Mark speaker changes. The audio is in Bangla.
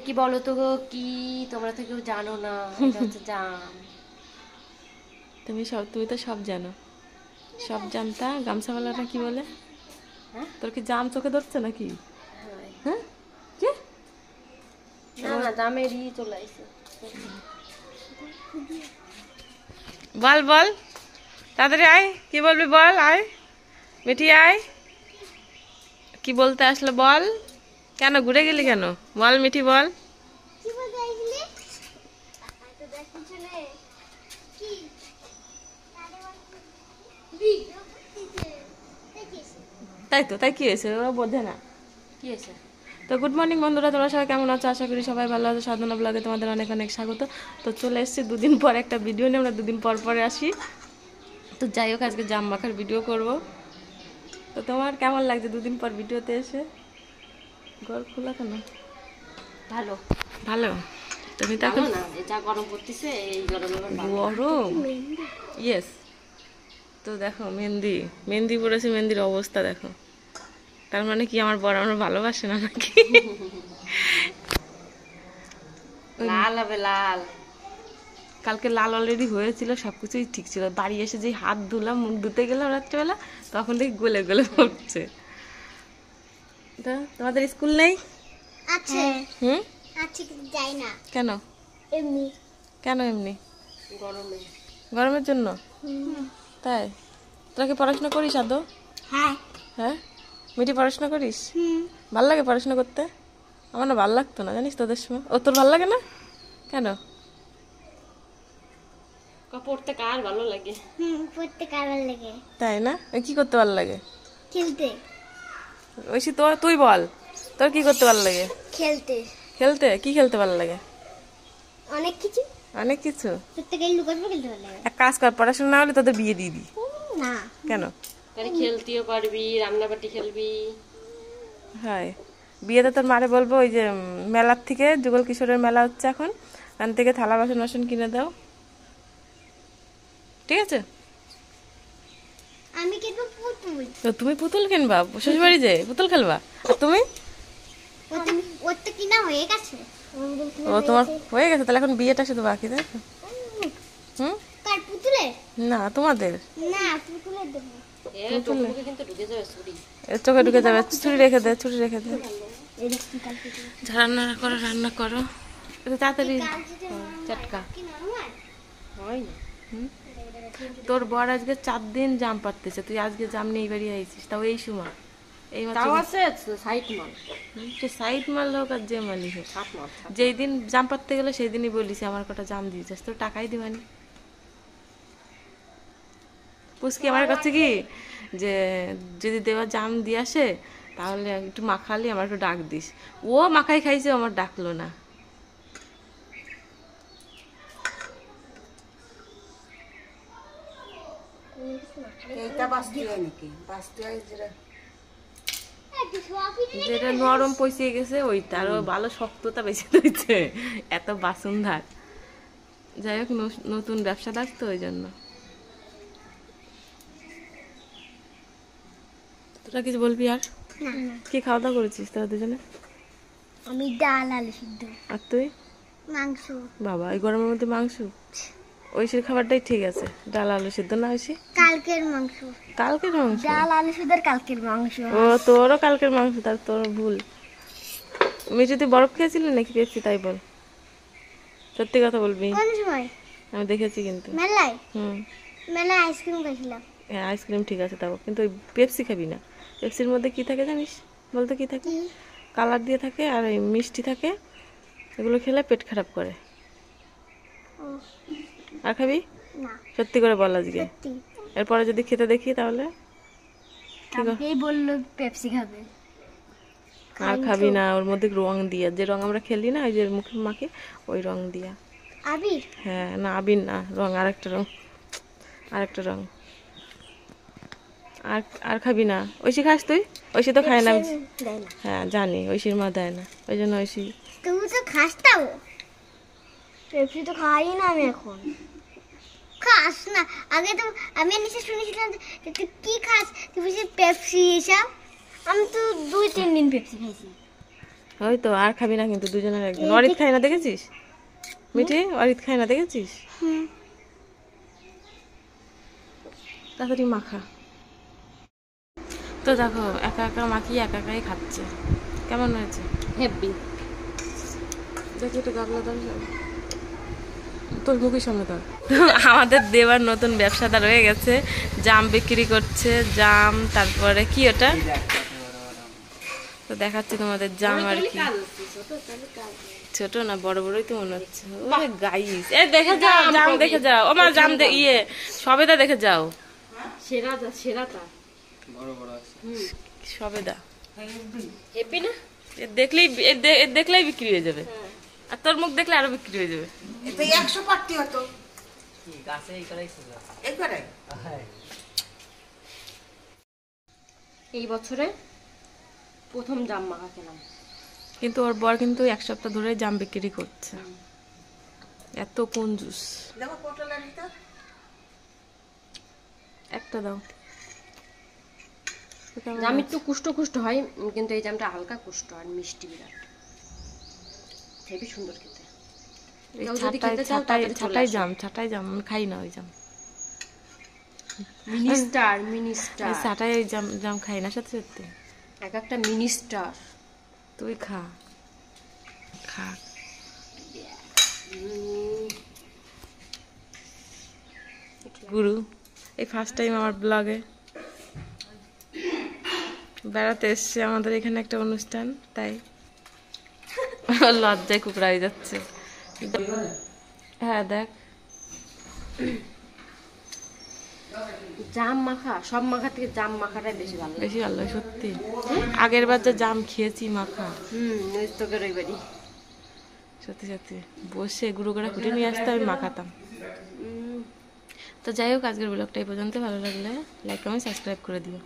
Speaker 1: কি বলো তো কি, তোমরা তো কেউ জানো না, এটা হচ্ছে জাম।
Speaker 2: তুমি তো সব জানো, সব জানতা। গামছাওয়ালাটা কি বলে?
Speaker 1: হ্যাঁ
Speaker 2: তোর কি জাম চোখে ধরছে নাকি? হ্যাঁ, কি?
Speaker 1: না না, জামেরই চলে আইছে।
Speaker 2: বল বল, তাড়াতাড়ি আয়, কি বলবি বল, আয় মিঠি আয়। কি বলতে আসলে বল, কেন ঘুরে গেলি কেন? বল মিঠি বল। তাই তো, তাই কি হয়েছে ওরা বোঝে না।
Speaker 1: কি হয়েছে?
Speaker 2: তো গুড মর্নিং বন্ধুরা, তোমরা সবাই কেমন আছো? আশা করি সবাই ভালো আছো। সাধনা ব্লগে তোমাদের অনেক অনেক স্বাগত। তো চলে এসেছি দুদিন পর একটা ভিডিও নিয়ে, আমরা দুদিন পর পরে আসি। তো যাই হোক, আজকে জাম মাখার ভিডিও করব। তো তোমার কেমন লাগছে দুদিন পর ভিডিওতে এসে? ঘর খোলা কেন?
Speaker 1: ভালো
Speaker 2: ভালো। তুমি তো
Speaker 1: ভালো
Speaker 2: এখন
Speaker 1: না, যা গরম পড়তেছে এই গরমে আবার ভালো।
Speaker 2: গরম, ইয়েস। তো দেখো মেহেন্দি মেহেন্দি পড়েছে, মেহেন্দির অবস্থা দেখো। তার মানে কি আমার বড় আমার ভালোবাসে না নাকি?
Speaker 1: লাল হবে লাল।
Speaker 2: কালকে লাল অলরেডি হয়েছিল, সব কিছুই ঠিক ছিল। বাড়ি এসে যেই হাত ধুলাম, মুখ ধুতে গেলাম রাত্রেবেলা, তখন দেখি গলে গলে পড়ছে। তা তোমাদের স্কুল নেই?
Speaker 3: আছে।
Speaker 2: হুম,
Speaker 3: আছে কিন্তু যাই না।
Speaker 2: কেন?
Speaker 3: এমনি।
Speaker 2: কেন এমনি?
Speaker 1: গরমে।
Speaker 2: গরমের জন্য? তাই? তোরা কি পড়াশোনা করিস আদৌ?
Speaker 3: হ্যাঁ।
Speaker 2: হ্যাঁ, মিটি পড়াশোনা করিস? ভাল লাগে পড়াশোনা করতে? আমার না ভাল লাগতো না, জানিস তোদের সময়। ও তোর ভাল লাগে না কেন?
Speaker 1: পড়তে কার ভালো লাগে?
Speaker 3: পড়তে কার ভালো লাগে?
Speaker 2: তাই না? ওই কি করতে ভাল লাগে?
Speaker 3: খেলতে।
Speaker 2: ঐশী তোর, তুই বল, তোর কি করতে ভাল লাগে?
Speaker 3: খেলতে।
Speaker 2: খেলতে? কি খেলতে ভাল লাগে?
Speaker 3: অনেক কিছু।
Speaker 2: অনেক কিছু।
Speaker 3: প্রত্যেকে লুকাতে খেলতে ভালো লাগে।
Speaker 2: এক কাজ কর, পড়াশোনা না হলে তোদের বিয়ে দিয়ে দি।
Speaker 3: না।
Speaker 2: কেন?
Speaker 1: তাহলে খেলতেও পারবি, রান্নাবাটি খেলবি।
Speaker 2: হয়, বিয়েতে তোর মারে বলবো ওই যে মেলার থেকে, যুগল কিশোরের মেলা হচ্ছে এখন, ওখান থেকে থালা বাসন বাসন কিনে দাও, ঠিক আছে?
Speaker 3: আমি কিনবো পুতুল।
Speaker 2: তো তুমি পুতুল কিনবা? শ্বশুর বাড়ি যে পুতুল খেলবা? আর তুমি?
Speaker 3: ওর তো কিনা হয়ে গেছে।
Speaker 2: ও তোমার হয়ে গেছে, তাহলে এখন বিয়েটা শুধু বাকি, তাই তো? হুম,
Speaker 3: কার পুতুলের?
Speaker 2: না তোমাদের।
Speaker 3: না, পুতুলের দেবো।
Speaker 1: চোখে কিন্তু ঢুকে যাবে ছুরি।
Speaker 2: এর চোখে ঢুকে যাবে, ছুরি রেখে দে, ছুরি রেখে দে।
Speaker 3: এই দেখছি কাল পুতুল।
Speaker 2: রান্না করো, রান্না করো, একটু তাড়াতাড়ি।
Speaker 3: কাল যদি
Speaker 2: চটকা
Speaker 3: কি নরমাল?
Speaker 1: হয় না।
Speaker 2: তোর বর আজকে 4 দিন জাম পাততেছে, তুই আজকে জাম নিয়ে বাড়ি আইছিস, তাও এই সময়। এই
Speaker 1: তাও আছে সাইড মাল।
Speaker 2: সে সাইড মাল হোক আর যে মালি হোক,
Speaker 1: সাত মাল।
Speaker 2: যেই দিন জাম পাততে গেলে সেই দিনই বলিস আমার কটা জাম দিয়েছিস, তোর টাকাই দিবানি। পুচকি আমার কাছে কি যে যদি দেওয়া জাম দিয়ে আসে তাহলে একটু মাখালি আমার একটু ডাক দিস। ও মাখাই খাইছে, আমার ডাকলো না। যেটা নরম পয়সে গেছে ওইটা, আরো ভালো শক্ততা বেশি হয়েছে, এত বাসুন্ধার। যাই হোক, নতুন ব্যবসাদার তো ওই জন্য। তোরা কিছু বলবি আর? কি খাওয়া দাওয়া করেছিস তোরা দুজনে?
Speaker 3: আমি ডাল আলু সিদ্ধ।
Speaker 2: আর তুই?
Speaker 3: মাংস।
Speaker 2: বাবা, এই গরমের মধ্যে মাংস? ঐশীর খাবারটাই ঠিক আছে, ডাল আলু সিদ্ধ না ঐশী?
Speaker 3: কালকের মাংস।
Speaker 2: কালকের মাংস?
Speaker 3: ডাল আলু সিদ্ধ আর কালকের মাংস।
Speaker 2: ও তোরও কালকের মাংস, তার তোর ভুল। মিঠু তুই বরফ খেয়েছিলি নাকি পেয়েছি তাই বল, সত্যি কথা বলবি।
Speaker 3: কোন সময়?
Speaker 2: আমি দেখেছি কিন্তু।
Speaker 3: মেলায়?
Speaker 2: হুম,
Speaker 3: মেলায় আইসক্রিম খাইছিলাম।
Speaker 2: হ্যাঁ আইসক্রিম ঠিক আছে, তাও কিন্তু ওই পেপসি খাবি না। পেপসির মধ্যে কি থাকে জানিস? বলতো কি থাকে? কালার দিয়ে থাকে আর এই মিষ্টি থাকে, এগুলো খেলে পেট খারাপ করে। আর খাবি?
Speaker 3: না।
Speaker 2: সত্যি করে বল আজকে।
Speaker 3: সত্যি।
Speaker 2: এরপরে যদি খেতে দেখি তাহলে কি কর?
Speaker 3: কালকেই বললো পেপসি খাবে।
Speaker 2: আর খাবি না, ওর মধ্যে রং দিয়া, যে রং আমরা খেলি না ওই যে মুখে মাখি, ওই রং দিয়া।
Speaker 3: আবির?
Speaker 2: হ্যাঁ, না আবির না, রং আরেকটা রং, আরেকটা রং। আর আর খাবি না। ঐশী খাস তুই? ঐশী তো খায় না।
Speaker 3: দেয় না।
Speaker 2: হ্যাঁ জানি, ঐশীর মা দেয় না, ওই জন্য ঐশী।
Speaker 3: তুমি তো খাস তাও। পেপসি তো খাই না আমি এখন। খাস না? আগে তো আমি নিচে শুনেছিলাম যে তুই কি খাস, তুই বলছিস পেপসি এসব। আমি তো 2-3 দিন পেপসি খাইছি।
Speaker 2: ওই তো আর খাবি না কিন্তু দুজনের একজন। অরিত খায় না দেখেছিস? মিঠি অরিত খায় না দেখেছিস?
Speaker 3: হুম।
Speaker 2: তাড়াতাড়ি মাখা। তো দেখো একা একা মাখিয়ে একা একাই খাচ্ছে। কেমন হয়েছে?
Speaker 1: হেভি।
Speaker 2: দেখি একটু গাবলা দাও, তোর মুখের সামনে দাও। আমাদের দেওয়ার নতুন ব্যবসাদার হয়ে গেছে, জাম বিক্রি করছে। জাম, তারপরে কি ওটা তো দেখাচ্ছি তোমাদের, জাম আর কি। ছোট না বড় বড়ই তো মনে হচ্ছে। ওরে গাইস, এই দেখে যাও, জাম দেখে যাও। ও মা জাম ইয়ে সবেদা দেখে যাও।
Speaker 1: সেরাটা
Speaker 2: সবেদা
Speaker 1: হেভি না?
Speaker 2: দেখলেই বিক্রি হয়ে যাবে। আর তোর মুখ দেখলে আরো বিক্রি হয়ে যাবে।
Speaker 4: এটা 100 পাটি হতো একবারে।
Speaker 1: এই বছরে প্রথম জাম মাখা খেলাম।
Speaker 2: কিন্তু ওর বর কিন্তু 1 সপ্তাহ ধরে জাম বিক্রি করছে। এত কঞ্জুস।
Speaker 4: দেখো পটলের ভিতর
Speaker 2: একটা দাও।
Speaker 1: জাম একটু কুষ্ট কুষ্ট হয়, কিন্তু এই জামটা হালকা কুষ্ট আর মিষ্টি বিরাট। হেবি সুন্দর খেতে। কেউ যদি খেতে চাও তাড়াতাড়ি চলে
Speaker 2: ছাটাই
Speaker 1: আসো।
Speaker 2: জাম, ছাটাই জাম আমি খাই না ওই জাম।
Speaker 1: মিনিস্টার
Speaker 2: ছাটাই ওই জাম জাম খাই না সত্যি সত্যি।
Speaker 1: এক একটা মিনিস্টার।
Speaker 2: তুই খা খা। গুরু এই ফার্স্ট টাইম আমার ব্লগে বেড়াতে এসছে। আমাদের এখানে একটা অনুষ্ঠান, তাই লজ্জায় কুকড়া হয়ে যাচ্ছে। হ্যাঁ দেখ,
Speaker 1: জাম মাখা সব মাখা থেকে জাম মাখাটাই বেশি ভালো লাগে।
Speaker 2: বেশি ভালো লাগে সত্যি। আগের বার যে জাম খেয়েছি মাখা,
Speaker 1: ওই তোকের ওই বাড়ি।
Speaker 2: সত্যি সত্যি বসে গুঁড়ো করে কুটে নিয়ে আসতে আমি মাখাতাম। তো যাই হোক, আজকের ব্লগটা এই পর্যন্ত। ভালো লাগলে লাইক কমেন্ট সাবস্ক্রাইব করে দিও।